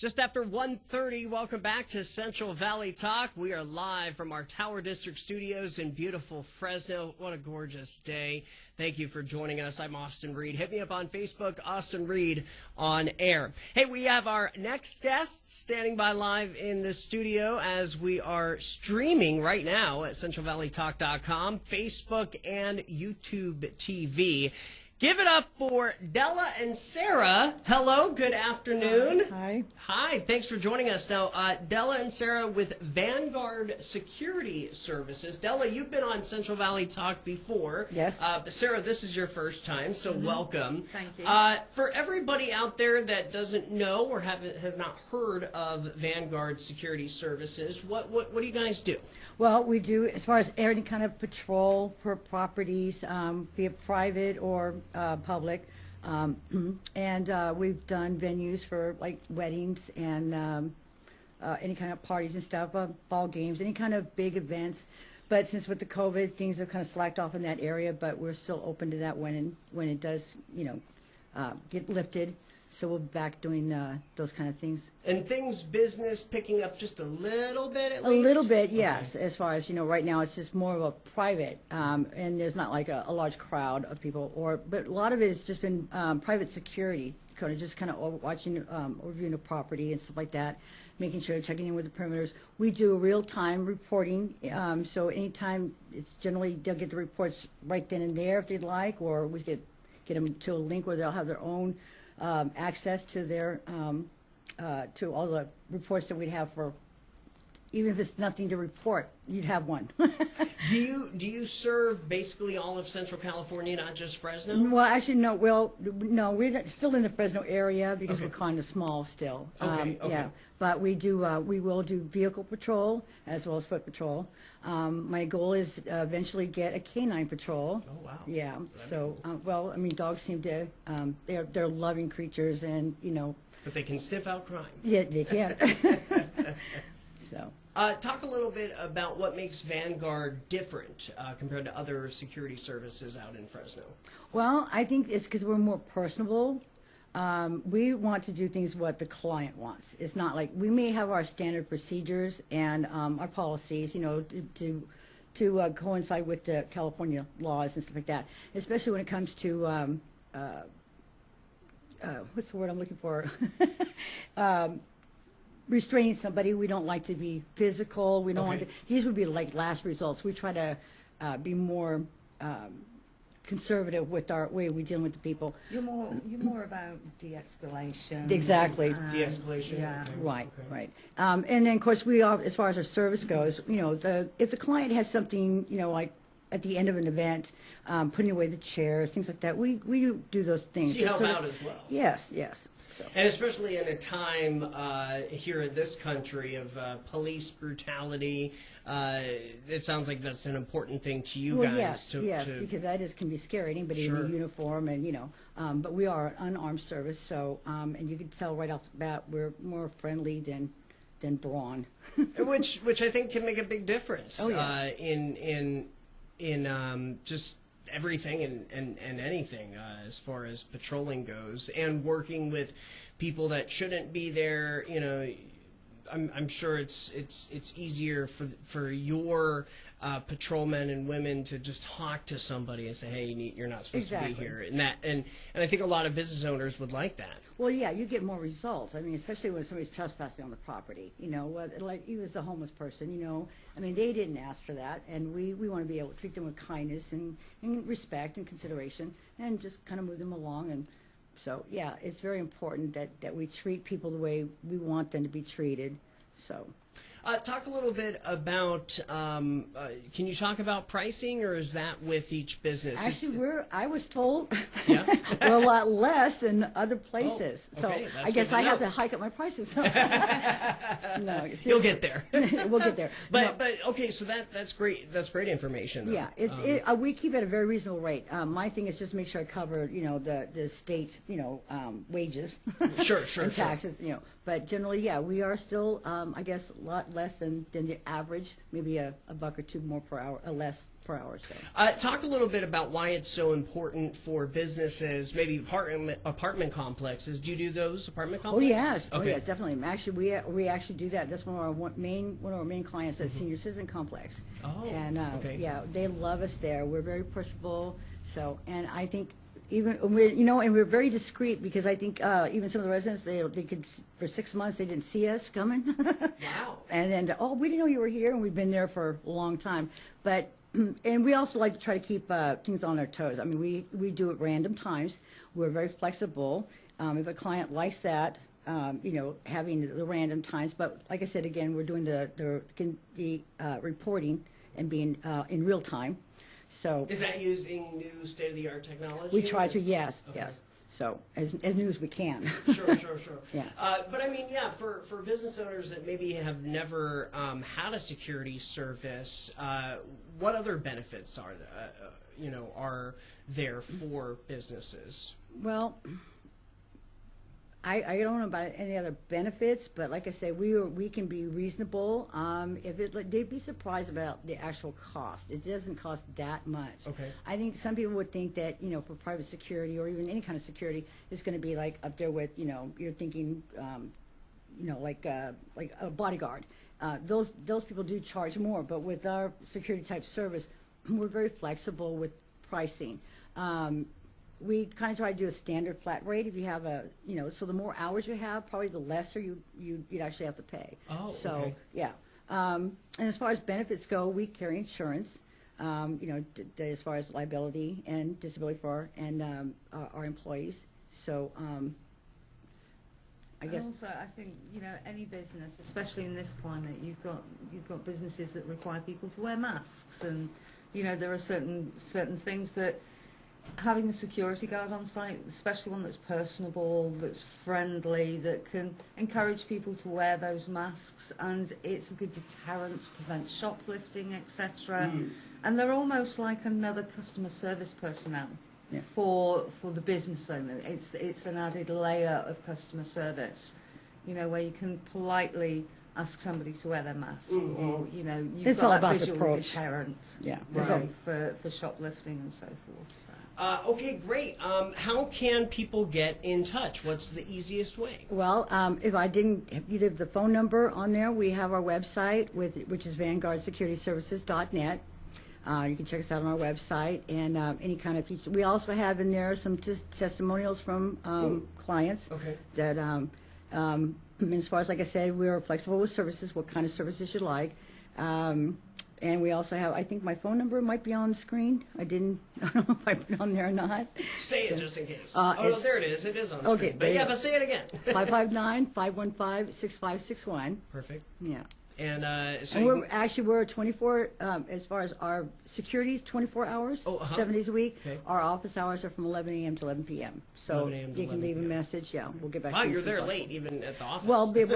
Just after 1:30, welcome back to Central Valley Talk. We are live from our Tower District studios in beautiful Fresno. What a gorgeous day. Thank you for joining us. I'm Austin Reed. Hit me up on Facebook, Austin Reed on air. Hey, we have our next guest standing by live in the studio as we are streaming right now at CentralValleyTalk.com, Facebook, and YouTube TV. Give it up for Della and Sarah. Hello, good afternoon. Hi. Hi, thanks for joining us. Now, Della and Sarah with Vanguard Security Services. Della, you've been on Central Valley Talk before. Yes. Sarah, this is your first time, so welcome. Thank you. For everybody out there that doesn't know or has not heard of Vanguard Security Services, what do you guys do? Well, we do, as far as any kind of patrol for properties, be it private or public, and we've done venues for like weddings and any kind of parties and stuff, ball games, any kind of big events. But since with the COVID, things have kind of slacked off in that area, but we're still open to that when it does, get lifted. So we'll be back doing those kind of things. And business picking up just a little bit at least? A little bit, yes. Okay. As far as, right now it's just more of a private, and there's not like a large crowd of people. But a lot of it has just been private security, kind of watching, reviewing the property and stuff like that, making sure, checking in with the perimeters. We do real-time reporting, so anytime, it's generally, they'll get the reports right then and there if they'd like, or we get them to a link where they'll have their own access to their to all the reports that we'd have for, even if it's nothing to report, you'd have one. Do you serve basically all of Central California, not just Fresno? Well, actually, no. Well, no, we're still in the Fresno area because Okay. we're kind of small still. Okay. Yeah, but we will do vehicle patrol as well as foot patrol. My goal is eventually get a canine patrol. Oh, wow. Yeah. That'd be So, cool. well, I mean, dogs seem to they're loving creatures, and But they can sniff out crime. yeah, they can. So. Talk a little bit about what makes Vanguard different compared to other security services out in Fresno. Well, I think it's because we're more personable. We want to do things what the client wants. It's not like, we may have our standard procedures and our policies, to coincide with the California laws and stuff like that, especially when it comes to, what's the word I'm looking for? Restraining somebody. We don't like to be physical. We don't want to, these would be like last results. We try to be more conservative with our way we deal with the people. You're more about de-escalation. Exactly. De-escalation? Yeah. Okay. Right, Okay. right. And then, of course, we are, as far as our service goes, if the client has something, like at the end of an event, putting away the chairs, things like that, we do those things. So you help out as well? Yes, yes. So. And especially in a time here in this country of police brutality, it sounds like that's an important thing to you Well, guys. yes, because that can be scary. Anybody Sure. in a uniform, and but we are an unarmed service, so and you can tell right off the bat we're more friendly than brawn. which I think can make a big difference. Oh, yeah. In just everything and anything as far as patrolling goes, and working with people that shouldn't be there. I'm sure it's easier for your patrolmen and women to just talk to somebody and say, hey, you're not supposed to be here, and I think a lot of business owners would like that. Well, yeah, you get more results. I mean, especially when somebody's trespassing on the property. Like you as a homeless person. I mean, they didn't ask for that, and we want to be able to treat them with kindness and respect and consideration, and just kind of move them along. And so, yeah, it's very important that we treat people the way we want them to be treated. So. Talk a little bit about, can you talk about pricing, or is that with each business? Actually, I was told Yeah? we're a lot less than other places. Oh, okay. So That's I guess good to I have know. to hike up my prices. No, You'll get there. We'll get there. But okay, so that's great. That's great information, though. Yeah, we keep it at a very reasonable rate. My thing is just to make sure I cover, the state, wages. Sure, and taxes, But generally, yeah, we are still, I guess, lot less than the average, maybe a buck or two more per hour, less per hour. So. Talk a little bit about why it's so important for businesses, maybe apartment complexes. Do you do those apartment Oh complexes? yes, Okay. oh yes, definitely. Actually, we actually do that. That's one of our main clients, at Senior Citizen Complex. Oh, and okay. yeah, they love us there. We're very personable. So, and I think even we're very discreet, because I think even some of the residents, they could, for 6 months they didn't see us coming. Wow. And then, oh, we didn't know you were here, and we've been there for a long time. But and we also like to try to keep things on their toes. I mean, we do at random times. We're very flexible. If a client likes that, having the random times. But like I said, again, we're doing the reporting and being in real time. So Is that using new state-of-the-art technology? we try to, yes, Okay. yes. So as new as we can. Sure. Yeah. But I mean, yeah, for business owners that maybe have never had a security service, what other benefits are there for businesses? Well, I don't know about any other benefits, but like I say, we can be reasonable. They'd be surprised about the actual cost. It doesn't cost that much. Okay. I think some people would think that for private security or even any kind of security, it's going to be like up there with you're thinking like a bodyguard. Those people do charge more, but with our security type service, we're very flexible with pricing. We kind of try to do a standard flat rate. If you have so the more hours you have, probably the lesser you'd actually have to pay. Oh, so okay. yeah. And as far as benefits go, we carry insurance. As far as liability and disability for our employees. So I guess. And also, I think any business, especially in this climate, you've got businesses that require people to wear masks, and there are certain things that having a security guard on site, especially one that's personable, that's friendly, that can encourage people to wear those masks, and it's a good deterrent to prevent shoplifting, etc. And they're almost like another customer service personnel. Yeah. For the business owner, it's an added layer of customer service, where you can politely ask somebody to wear their mask, or you've It's got all that about the visual approach. deterrent, Yeah. for shoplifting and so forth. So. Okay, great. How can people get in touch? What's the easiest way? Well, if I didn't, either the phone number on there, we have our website which is VanguardSecurityServices.net. You can check us out on our website, and any kind of feature. We also have in there some testimonials from clients. Okay. That, as far as, like I said, we're flexible with services, what kind of services you like. And we also have, I think my phone number might be on the screen. I don't know if I put it on there or not. Say it just in case. no, there it is. It is on the Okay, screen. But yeah, but say it again. 559-515-6561. Perfect. Yeah. And so And you we're 24, as far as our security is 24 hours, Oh, uh-huh. 7 days a week. Okay. Our office hours are from 11 a.m. to 11 p.m. So 11 a.m. to you can 11 leave a p.m. message. Yeah, we'll get back wow, to you. you're as soon there as late, possible. even at the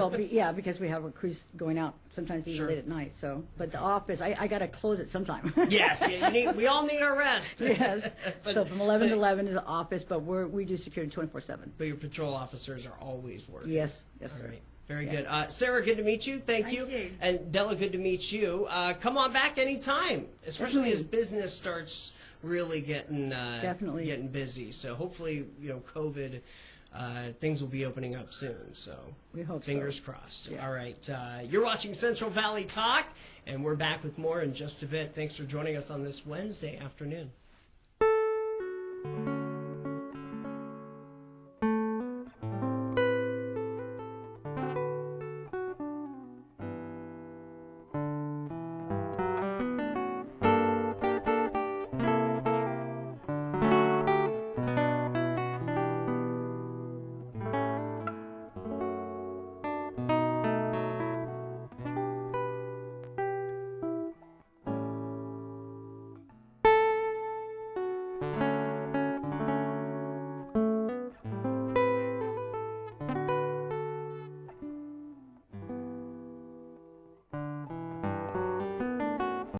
office. Yeah, because we have our crews going out sometimes even Sure. late at night. So, but the office, I got to close it sometime. Yes, yeah, we all need our rest. Yes. But- So from 11 to 11 is the office, but we do security 24/7. But your patrol officers are always working. Yes, All sir. right. Very Yeah. good. Sarah, good to meet you. Thank you. you. And Della, good to meet you. Come on back anytime, especially as Definitely. business starts really getting Definitely. getting busy. So hopefully, COVID, things will be opening up soon. So We hope so. fingers crossed. Yeah. All right. You're watching Central Valley Talk, and we're back with more in just a bit. Thanks for joining us on this Wednesday afternoon.